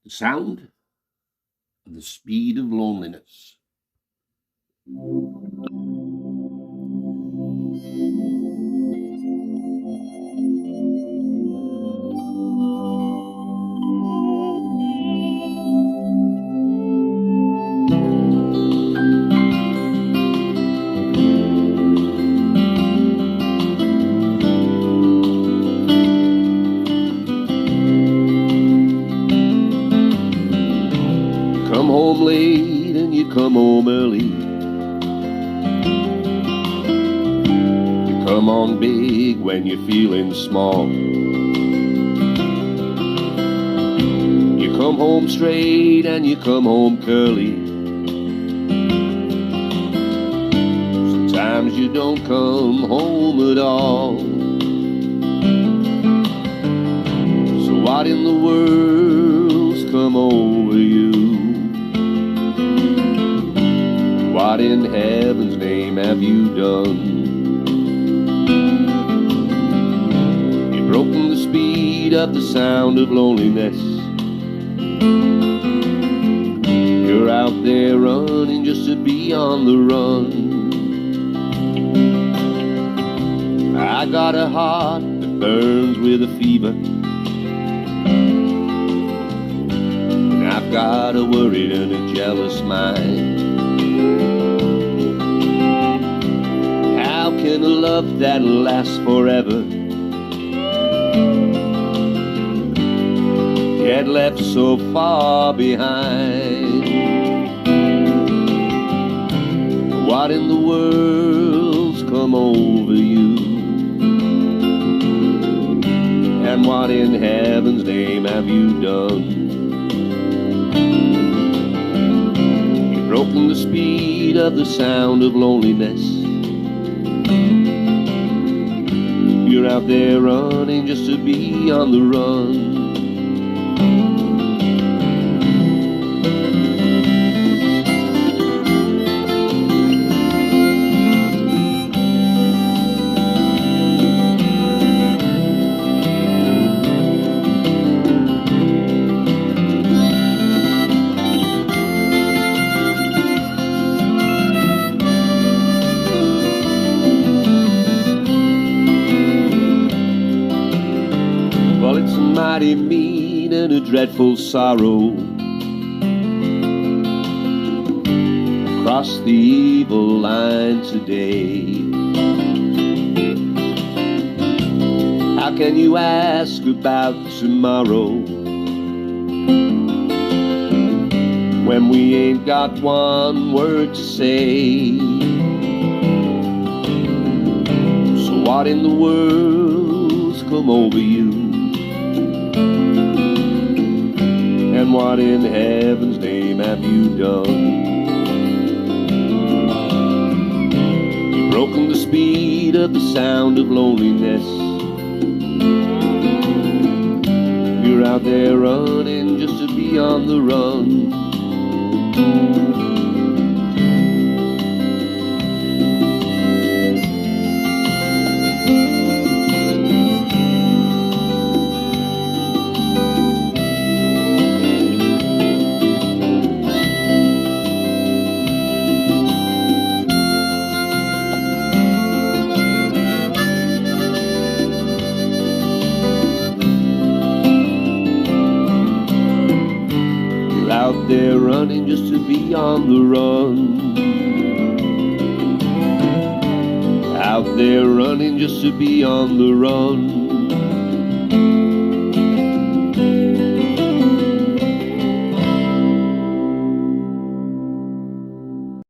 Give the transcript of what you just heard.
The sound of the speed of loneliness. Come home late and you come home early. You come on big when you're feeling small. You come home straight and you come home curly. Sometimes you don't come home at all. So what in the world's come over you? What in heaven's name have you done? You've broken the speed of the sound of loneliness. You're out there running just to be on the run. I got a heart that burns with a fever, and I've got a worried and a jealous mind. How can a love that lasts forever get left so far behind? What in the world's come over you? And what in heaven's name have you done? You've broken the speed of the sound of loneliness. You're out there running just to be on the run. Well, it's a mighty mean and a dreadful sorrow across the evil line today. How can you ask about tomorrow when we ain't got one word to say? So what in the world's come over you? And what in heaven's name have you done? You've broken the speed of the sound of loneliness. You're out there running just to be on the run. Out there running just to be on the run. Out there running just to be on the run.